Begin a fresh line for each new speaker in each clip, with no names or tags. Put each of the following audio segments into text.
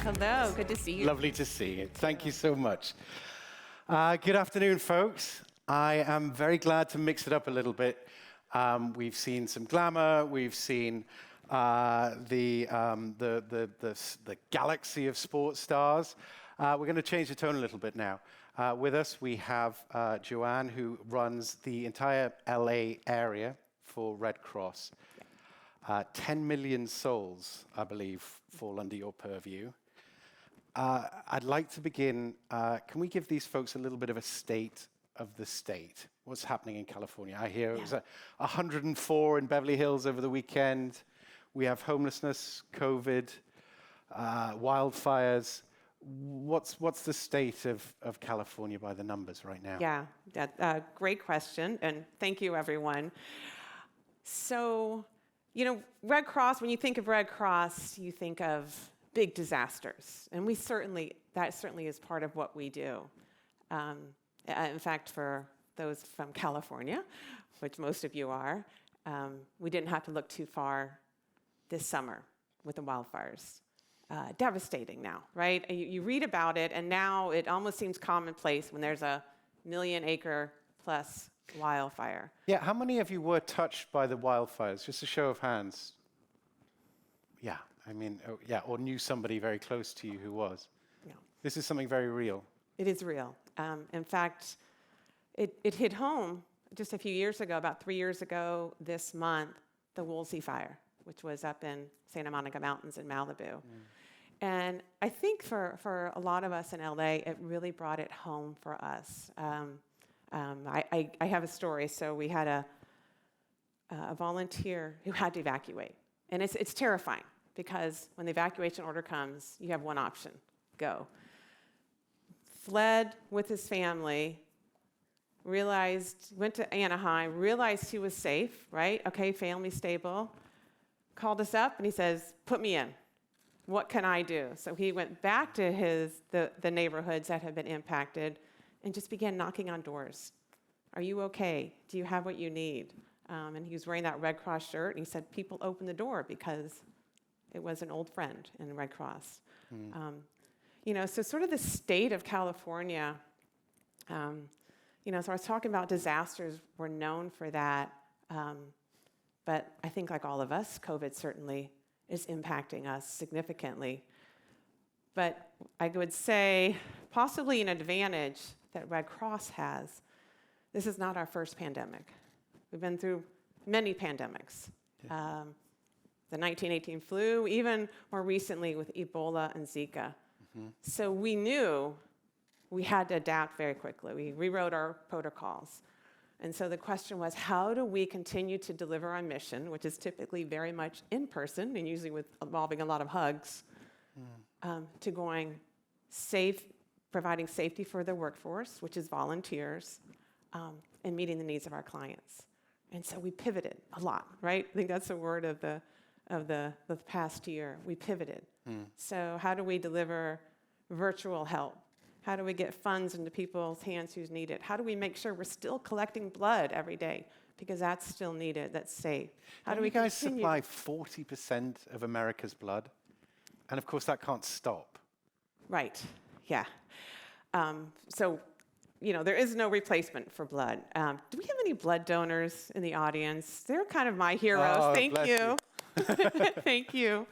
Hello, good to see you.
Lovely to see you. Thank you so much. Good afternoon, folks. I am very glad to mix it up a little bit. We've seen some glamour. We've seen the galaxy of sports stars. We're going to change the tone a little bit now. With us, we have Joanne, who runs the entire LA area for Red Cross. 10 million souls, I believe, fall under your purview. I'd like to begin, can we give these folks a little bit of a state of the state? What's happening in California? I hear it was 104 in Beverly Hills over the weekend. We have homelessness, COVID, wildfires. What's the state of California by the numbers right now?
Yeah, great question, and thank you, everyone. So, Red Cross, when you think of Red Cross, you think of big disasters, and that certainly is part of what we do. In fact, for those from California, which most of you are, we didn't have to look too far this summer with the wildfires. Devastating now, right? You read about it, and now it almost seems commonplace when there's a 1 million acre plus wildfire.
Yeah, how many of you were touched by the wildfires? Just a show of hands. Yeah, or knew somebody very close to you who was.
Yeah.
This is something very real.
It is real. In fact, it hit home just a few years ago, about 3 years ago this month, the Woolsey fire, which was up in Santa Monica Mountains in Malibu. And I think for a lot of us in LA, it really brought it home for us. I have a story. So we had a volunteer who had to evacuate. And it's terrifying because when the evacuation order comes, you have one option, go. Fled with his family, went to Anaheim, realized he was safe, right? Okay, family stable. Called us up and he says, put me in. What can I do? So he went back to the neighborhoods that had been impacted and just began knocking on doors. Are you okay? Do you have what you need? And he was wearing that Red Cross shirt, and he said, people open the door because it was an old friend in Red Cross. So sort of the state of California, so I was talking about disasters, we're known for that. But I think like all of us, COVID certainly is impacting us significantly. But I would say possibly an advantage that Red Cross has, this is not our first pandemic. We've been through many pandemics. The 1918 flu, even more recently with Ebola and Zika. So we knew we had to adapt very quickly. We rewrote our protocols. And so the question was, how do we continue to deliver our mission, which is typically very much in person and usually involving a lot of hugs, to going safe, providing safety for the workforce, which is volunteers, and meeting the needs of our clients. And so we pivoted a lot, right? I think that's the word of the past year. We pivoted. So how do we deliver virtual help? How do we get funds into people's hands who need it? How do we make sure we're still collecting blood every day? Because that's still needed, that's safe. How do we
guys supply 40% of America's blood? And of course, that can't stop.
Right, yeah. There is no replacement for blood. Do we have any blood donors in the audience? They're kind of my heroes.
Oh,
Thank
bless
you. Thank you.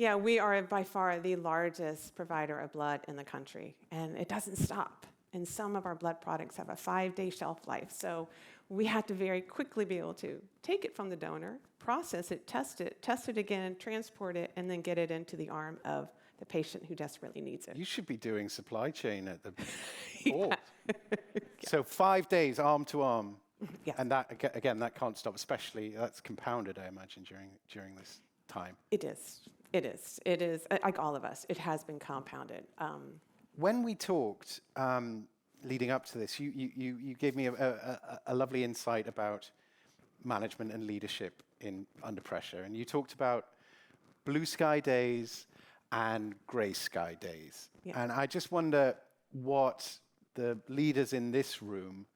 Yeah, we are by far the largest provider of blood in the country, and it doesn't stop. And some of our blood products have a 5-day shelf life. So we had to very quickly be able to take it from the donor, process it, test it again, transport it, and then get it into the arm of the patient who desperately needs it.
You should be doing supply chain at the port. Yeah. So 5 days, arm to arm.
Yes.
And that, again, that can't stop, especially, that's compounded, I imagine, during this time.
It is. Like all of us, it has been compounded.
When we talked leading up to this, you gave me a lovely insight about management and leadership under pressure. And you talked about blue sky days and gray sky days. Yeah. And I just wonder what the leaders in this room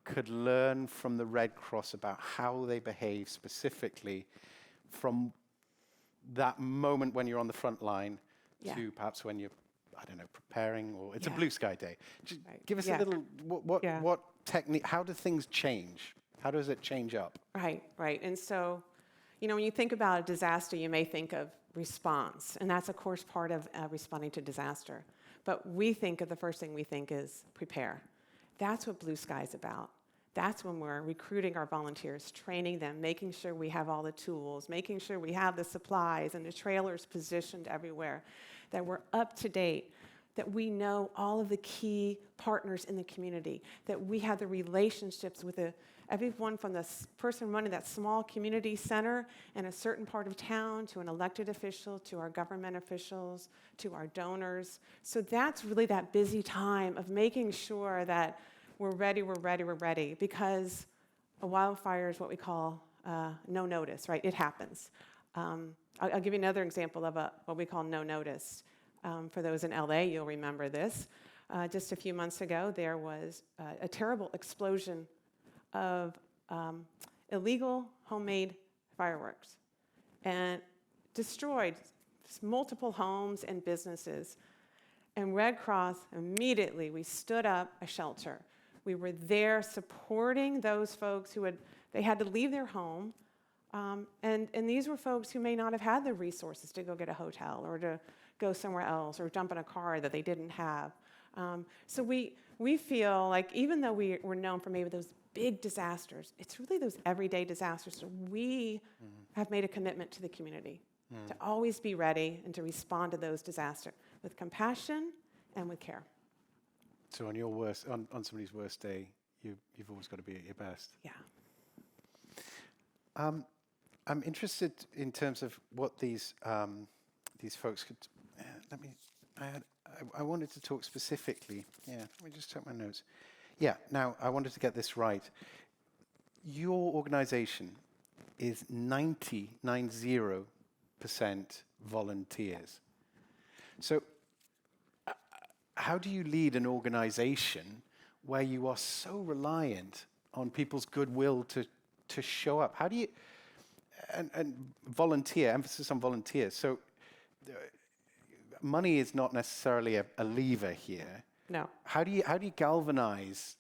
could learn from the Red Cross about how they behave specifically from that moment when you're on the front line
Yeah.
to perhaps when you're, I don't know, preparing, or it's a
Yeah.
blue sky day. Just
Right.
give us
Yeah.
a little,
Yeah.
what technique, how do things change? How does it change up?
Right. And so, when you think about a disaster, you may think of response, and that's, of course, part of responding to disaster. But the first thing we think is prepare. That's what Blue Sky is about. That's when we're recruiting our volunteers, training them, making sure we have all the tools, making sure we have the supplies and the trailers positioned everywhere, that we're up to date, that we know all of the key partners in the community, that we have the relationships with everyone from the person running that small community center in a certain part of town to an elected official, to our government officials, to our donors. So that's really that busy time of making sure that we're ready, because a wildfire is what we call no notice, right? It happens. I'll give you another example of what we call no notice. For those in LA, you'll remember this. Just a few months ago, there was a terrible explosion of illegal homemade fireworks and destroyed multiple homes and businesses. And Red Cross, immediately, we stood up a shelter. We were there supporting those folks they had to leave their home. And these were folks who may not have had the resources to go get a hotel or to go somewhere else or jump in a car that they didn't have. So we feel like, even though we're known for maybe those big disasters, it's really those everyday disasters. So we have made a commitment to the community to always be ready and to respond to those disasters with compassion and with care.
So on your worst, on somebody's worst day, you've always got to be at your best.
Yeah.
I'm interested in terms of what these folks could. I wanted to talk specifically. Yeah, let me just check my notes. Yeah. Now I wanted to get this right. Your organization is 90% volunteers. So how do you lead an organization where you are so reliant on people's goodwill to show up? How do you, and volunteer, emphasis on volunteers. So money is not necessarily a lever here.
No.
How do you galvanize?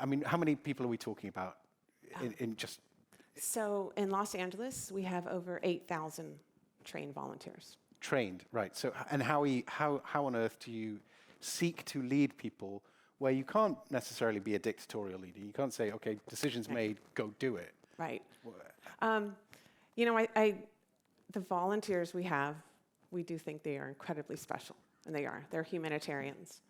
I mean, how many people are we talking about in just?
So in Los Angeles, we have over 8,000 trained volunteers.
Trained, right. So, and how on earth do you seek to lead people where you can't necessarily be a dictatorial leader? You can't say, okay, decisions made, go do it.
Right. The volunteers we have, we do think they are incredibly special, and they are. They're humanitarians.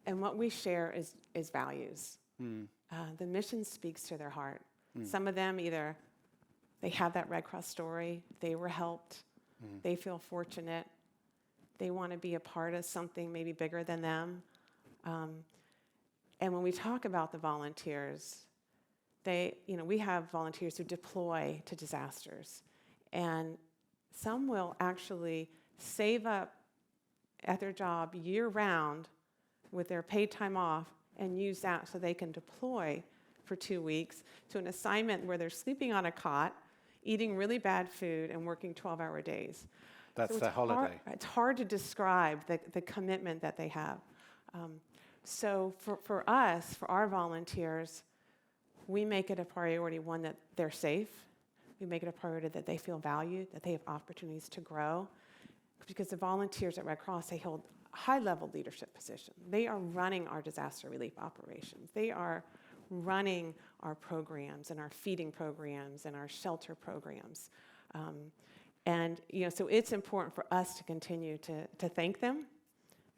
And what we share is values. The mission speaks to their heart. Some of them either they have that Red Cross story, they were helped, they feel fortunate, they want to be a part of something maybe bigger than them. And when we talk about the volunteers, we have volunteers who deploy to disasters, and some will actually save up at their job year-round with their paid time off and use that so they can deploy for 2 weeks to an assignment where they're sleeping on a cot, eating really bad food, and working 12-hour days.
That's
So
their holiday.
It's hard to describe the commitment that they have. So for us, for our volunteers, we make it a priority, one, that they're safe. We make it a priority that they feel valued, that they have opportunities to grow. Because the volunteers at Red Cross, they hold high-level leadership positions. They are running our disaster relief operations. They are running our programs and our feeding programs and our shelter programs. So it's important for us to continue to thank them,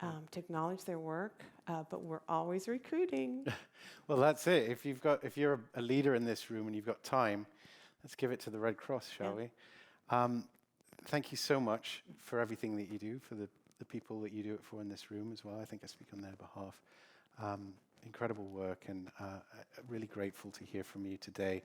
to acknowledge their work, but we're always recruiting.
Well, that's it. If you're a leader in this room and you've got time, let's give it to the Red Cross, shall we? Thank you so much for everything that you do, for the people that you do it for in this room as well. I think I speak on their behalf. Incredible work, and really grateful to hear from you today.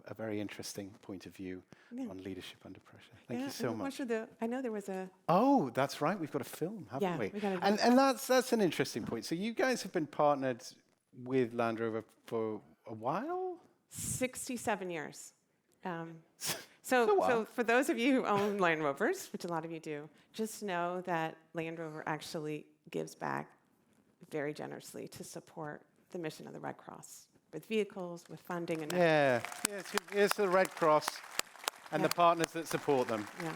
A very interesting point of view on leadership under pressure. Thank you so much.
I know there was a...
Oh, that's right. We've got a film, haven't we?
we got a
And that's an interesting point. So you guys have been partnered with Land Rover for a while?
67 years. So for those of you who own Land Rovers, which a lot of you do, just know that Land Rover actually gives back very generously to support the mission of the Red Cross with vehicles, with funding, and
Yeah, it's the Red Cross and the partners that support them.
yeah.